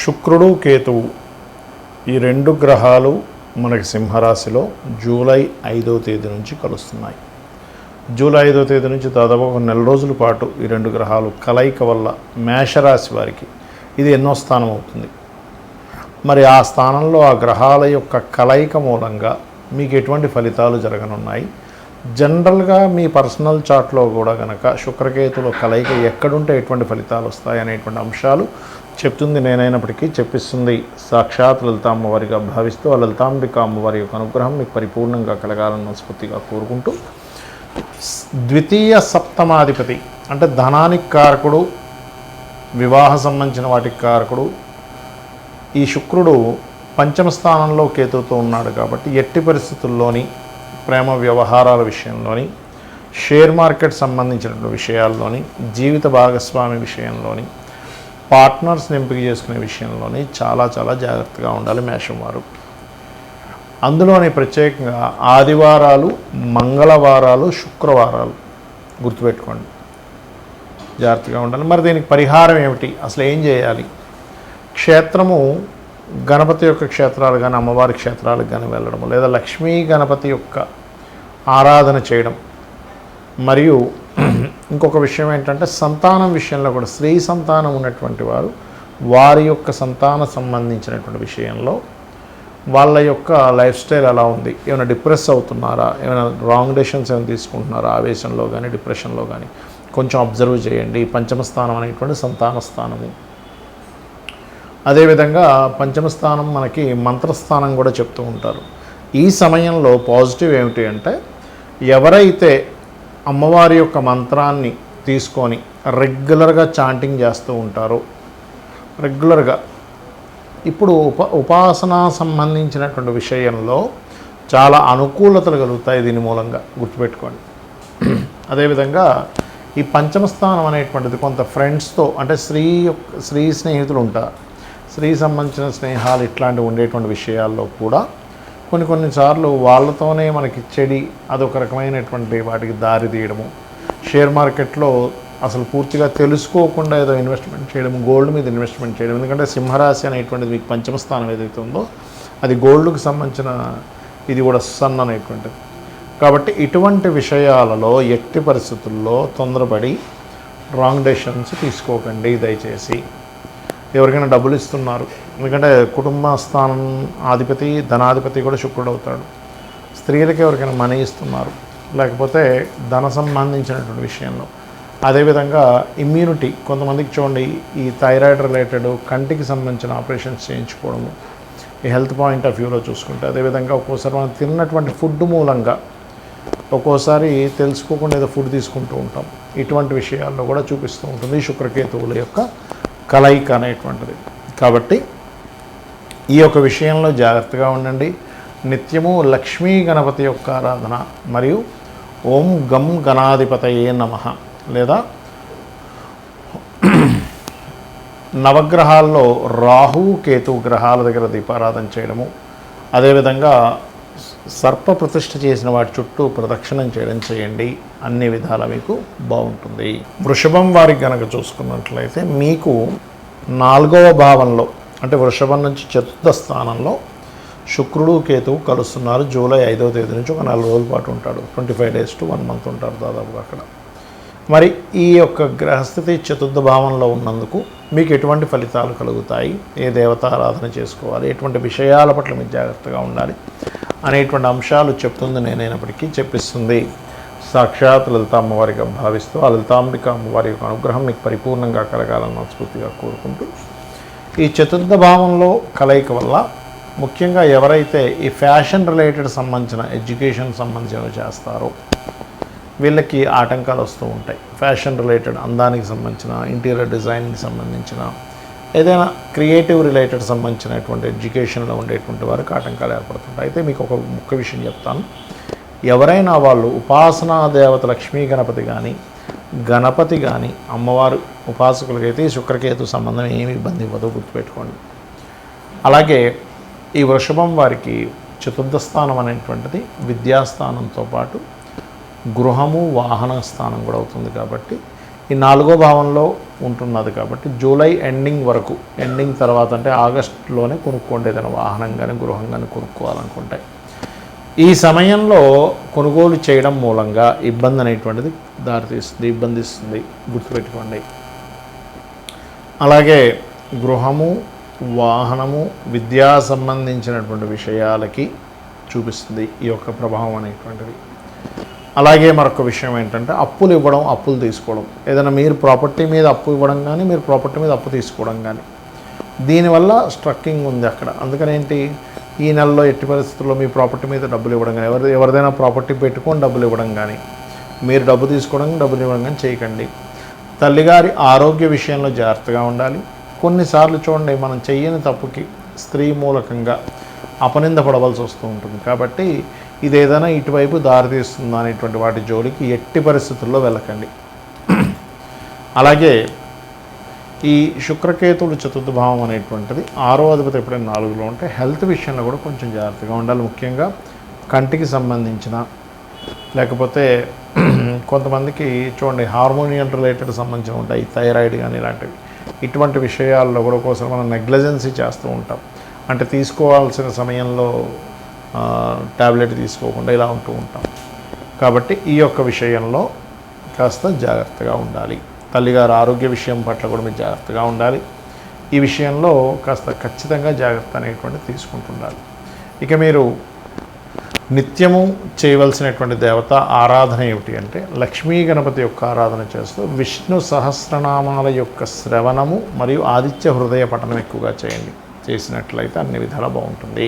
శుక్రుడు కేతువు ఈ రెండు గ్రహాలు మనకి సింహరాశిలో జూలై 5వ తేదీ నుంచి కలుస్తున్నాయి. జూలై 5వ తేదీ నుంచి దాదాపు ఒక నెల రోజుల పాటు ఈ రెండు గ్రహాలు కలయిక వల్ల మేషరాశి వారికి ఇది ఎన్నో స్థానం అవుతుంది. మరి ఆ స్థానంలో ఆ గ్రహాల యొక్క కలయిక మూలంగా మీకు ఎటువంటి ఫలితాలు జరగనున్నాయి, జనరల్గా మీ పర్సనల్ చార్ట్లో కూడా కనుక శుక్రకేతుల కలయిక ఎక్కడుంటే ఎటువంటి ఫలితాలు వస్తాయి అనేటువంటి అంశాలు చెప్తుంది నేనైనప్పటికీ చెప్పిస్తుంది సాక్షాత్ లలిత అమ్మవారిగా భావిస్తూ ఆ లలితాంబిక అమ్మవారి యొక్క అనుగ్రహం మీకు పరిపూర్ణంగా కలగాలని మనస్ఫూర్తిగా కోరుకుంటూ, ద్వితీయ సప్తమాధిపతి అంటే ధనానికి కారకుడు, వివాహ సంబంధించిన వాటికి కారకుడు ఈ శుక్రుడు పంచమ స్థానంలో కేతువుతో ఉన్నాడు. కాబట్టి ఎట్టి పరిస్థితుల్లోని ప్రేమ వ్యవహారాల విషయంలోని, షేర్ మార్కెట్ సంబంధించినటువంటి విషయాల్లోని, జీవిత భాగస్వామి విషయంలోని, పార్ట్నర్స్ని ఎంపిక చేసుకునే విషయంలోని చాలా జాగ్రత్తగా ఉండాలి మేషం వారు. అందులోని ప్రత్యేకంగా ఆదివారాలు, మంగళవారాలు, శుక్రవారాలు గుర్తుపెట్టుకోండి, జాగ్రత్తగా ఉండాలి. మరి దీనికి పరిహారం ఏమిటి, అసలు ఏం చేయాలి? క్షేత్రము గణపతి యొక్క క్షేత్రాలు కానీ అమ్మవారి క్షేత్రాలకు కానీ వెళ్ళడము, లేదా లక్ష్మీ గణపతి యొక్క ఆరాధన చేయడం. మరియు ఇంకొక విషయం ఏంటంటే సంతానం విషయంలో కూడా స్త్రీ సంతానం ఉన్నటువంటి వారు వారి యొక్క సంతాన సంబంధించినటువంటి విషయంలో వాళ్ళ యొక్క లైఫ్ స్టైల్ ఎలా ఉంది, ఏమైనా డిప్రెస్ అవుతున్నారా, ఏమైనా రాంగ్ డెసిషన్స్ ఏమైనా తీసుకుంటున్నారా, ఆవేశంలో కానీ డిప్రెషన్లో కానీ కొంచెం అబ్జర్వ్ చేయండి. పంచమ స్థానం అనేటువంటి సంతాన స్థానము. అదేవిధంగా పంచమ స్థానం మనకి మంత్రస్థానం కూడా చెప్తూ ఉంటారు. ఈ సమయంలో పాజిటివ్ ఏమిటి అంటే ఎవరైతే అమ్మవారి యొక్క మంత్రాన్ని తీసుకొని రెగ్యులర్గా చాంటింగ్ చేస్తూ ఉంటారో, రెగ్యులర్గా ఇప్పుడు ఉపాసన సంబంధించినటువంటి విషయంలో చాలా అనుకూలతలు కలుగుతాయి దీని మూలంగా, గుర్తుపెట్టుకోండి. అదేవిధంగా ఈ పంచమ స్థానం అనేటువంటిది కొంత ఫ్రెండ్స్తో అంటే స్త్రీ స్నేహితులు ఉంటారు, స్త్రీ సంబంధించిన స్నేహాలు ఇట్లాంటివి ఉండేటువంటి విషయాల్లో కూడా కొన్నిసార్లు వాళ్ళతోనే మనకి చెడి అదొక రకమైనటువంటి వాటికి దారి తీయడము, షేర్ మార్కెట్లో అసలు పూర్తిగా తెలుసుకోకుండా ఏదో ఇన్వెస్ట్మెంట్ చేయడం, గోల్డ్ మీద ఇన్వెస్ట్మెంట్ చేయడం. ఎందుకంటే సింహరాశి అనేటువంటిది మీకు పంచమ స్థానం ఏదైతే ఉందో అది గోల్డ్కి సంబంధించిన ఇది కూడా సన్ అనేటువంటిది. కాబట్టి ఇటువంటి విషయాలలో ఎట్టి పరిస్థితుల్లో తొందరపడి రాంగ్ డెసిషన్స్ తీసుకోకండి దయచేసి. ఎవరికైనా డబ్బులు ఇస్తున్నారు, ఎందుకంటే కుటుంబ స్థానం అధిపతి ధనాధిపతి కూడా శుక్రుడు అవుతాడు. స్త్రీలకి ఎవరికైనా మనీ ఇస్తున్నారు, లేకపోతే ధన సంబంధించినటువంటి విషయంలో. అదేవిధంగా ఇమ్యూనిటీ, కొంతమందికి చూడండి ఈ థైరాయిడ్ రిలేటెడ్ కంటికి సంబంధించిన ఆపరేషన్స్ చేయించుకోవడము, ఈ హెల్త్ పాయింట్ ఆఫ్ వ్యూలో చూసుకుంటే. అదేవిధంగా ఒక్కోసారి మనం తిన్నటువంటి ఫుడ్ మూలంగా ఒక్కోసారి తెలుసుకోకుండా ఏదో ఫుడ్ తీసుకుంటూ ఉంటాం. ఇటువంటి విషయాల్లో కూడా చూపిస్తూ ఉంటుంది శుక్రకేతువుల యొక్క కలయిక అనేటువంటిది. కాబట్టి ఈ యొక్క విషయంలో జాగ్రత్తగా ఉండండి. నిత్యము లక్ష్మీ గణపతి యొక్క ఆరాధన మరియు ఓం గం గణాధిపతయే నమః లేదా నవగ్రహాల్లో రాహు కేతు గ్రహాల దగ్గర దీపారాధన చేయడము, అదేవిధంగా సర్ప ప్రతిష్ఠ చేసిన వాటి చుట్టూ ప్రదక్షిణం చేయడం చేయండి. అన్ని విధాలా మీకు బాగుంటుంది. వృషభం వారికి కనుక చూసుకున్నట్లయితే మీకు 4వ భావంలో అంటే వృషభం నుంచి చతుర్థ స్థానంలో శుక్రుడు కేతువు కలుస్తున్నారు. జూలై 5వ తేదీ నుంచి ఒక 4 రోజుల పాటు ఉంటాడు. 25 days to 1 month ఉంటారు దాదాపుగా అక్కడ. మరి ఈ యొక్క గ్రహస్థితి చతుర్థ భావంలో ఉన్నందుకు మీకు ఎటువంటి ఫలితాలు కలుగుతాయి, ఏ దేవతారాధన చేసుకోవాలి, ఎటువంటి విషయాల పట్ల మీరు జాగ్రత్తగా ఉండాలి అనేటువంటి అంశాలు చెప్తుంది నేనైనప్పటికీ చెప్పిస్తుంది సాక్షాత్ లలిత అమ్మవారిగా భావిస్తూ ఆ లలితాంబిక అమ్మవారి యొక్క అనుగ్రహం మీకు పరిపూర్ణంగా కలగాలని మనస్ఫూర్తిగా కోరుకుంటూ, ఈ చతుర్థ భావంలో కలయిక వల్ల ముఖ్యంగా ఎవరైతే ఈ ఫ్యాషన్ రిలేటెడ్ సంబంధించిన ఎడ్యుకేషన్ సంబంధించినవి చేస్తారో వీళ్ళకి ఆటంకాలు వస్తూ ఉంటాయి. ఫ్యాషన్ రిలేటెడ్, అందానికి సంబంధించిన, ఇంటీరియర్ డిజైనింగ్ సంబంధించిన, ఏదైనా క్రియేటివ్ రిలేటెడ్ సంబంధించినటువంటి ఎడ్యుకేషన్లో ఉండేటువంటి వారికి ఆటంకాలు ఏర్పడుతుంటాయి. అయితే మీకు ఒక ముఖ్య విషయం చెప్తాను. ఎవరైనా వాళ్ళు ఉపాసనా దేవత లక్ష్మీ గణపతి కానీ గణపతి కానీ అమ్మవారు ఉపాసకులకైతే శుక్రకేతు సంబంధం ఏమి ఇబ్బంది ఇవ్వదో గుర్తుపెట్టుకోండి. అలాగే ఈ వృషభం వారికి చతుర్థ స్థానం అనేటువంటిది విద్యాస్థానంతో పాటు గృహము వాహన స్థానం కూడా అవుతుంది. కాబట్టి ఈ 4వ భావంలో ఉంటున్నది కాబట్టి జూలై ఎండింగ్ వరకు, ఎండింగ్ తర్వాత అంటే ఆగస్టులోనే కొనుక్కోండి ఏదైనా వాహనం కానీ గృహం కానీ కొనుక్కోవాలనుకుంటే. ఈ సమయంలో కొనుగోలు చేయడం మూలంగా ఇబ్బంది అనేటువంటిది దారితీస్తుంది, ఇబ్బంది ఇస్తుంది, గుర్తుపెట్టుకోండి. అలాగే గృహము, వాహనము, విద్యా సంబంధించినటువంటి విషయాలకి చూపిస్తుంది ఈ యొక్క ప్రభావం అనేటువంటిది. అలాగే మరొక విషయం ఏంటంటే అప్పులు ఇవ్వడం, అప్పులు తీసుకోవడం. ఏదైనా మీరు ప్రాపర్టీ మీద అప్పు ఇవ్వడం కానీ, మీరు ప్రాపర్టీ మీద అప్పు తీసుకోవడం కానీ, దీనివల్ల స్ట్రక్కింగ్ ఉంది అక్కడ. అందుకని ఏంటి, ఈ నెలలో ఎట్టి పరిస్థితుల్లో మీ ప్రాపర్టీ మీద డబ్బులు ఇవ్వడం కానీ, ఎవరిదైనా ప్రాపర్టీ పెట్టుకొని డబ్బులు ఇవ్వడం కానీ, మీరు డబ్బు తీసుకోవడం, డబ్బులు ఇవ్వడం కానీ చేయకండి. తల్లిగారి ఆరోగ్య విషయంలో జాగ్రత్తగా ఉండాలి. కొన్నిసార్లు చూడండి, మనం చెయ్యని తప్పుకి స్త్రీ మూలకంగా అపనింద పడవలసి వస్తూ ఉంటుంది. కాబట్టి ఇదేదైనా ఇటువైపు దారితీస్తుందా అనేటువంటి వాటి జోలికి ఎట్టి పరిస్థితుల్లో వెళ్ళకండి. అలాగే ఈ శుక్రకేతువులు చతుర్థ భావం అనేటువంటిది 6వ అధిపతి ఎప్పుడైనా 4లో ఉంటే హెల్త్ విషయంలో కూడా కొంచెం జాగ్రత్తగా ఉండాలి. ముఖ్యంగా కంటికి సంబంధించిన, లేకపోతే కొంతమందికి చూడండి హార్మోనియల్ రిలేటెడ్ సంబంధించి ఉంటాయి, థైరాయిడ్ కానీ ఇలాంటివి. ఇటువంటి విషయాల్లో కూడా కోసం మనం నెగ్లిజెన్సీ చేస్తూ ఉంటాం. అంటే తీసుకోవాల్సిన సమయంలో ట్యాబ్లెట్ తీసుకోకుండా ఇలా ఉంటూ ఉంటాం. కాబట్టి ఈ యొక్క విషయంలో కాస్త జాగ్రత్తగా ఉండాలి. తల్లిగారు ఆరోగ్య విషయం పట్ల కూడా మీరు జాగ్రత్తగా ఉండాలి. ఈ విషయంలో కాస్త ఖచ్చితంగా జాగ్రత్త అనేటువంటిది తీసుకుంటుండాలి. ఇక మీరు నిత్యము చేయవలసినటువంటి దేవత ఆరాధన ఏమిటి అంటే లక్ష్మీ గణపతి యొక్క ఆరాధన చేస్తూ విష్ణు సహస్రనామాల యొక్క శ్రవణము మరియు ఆదిత్య హృదయ పఠనం ఎక్కువగా చేయండి. చేసినట్లయితే అన్ని విధాలా బాగుంటుంది.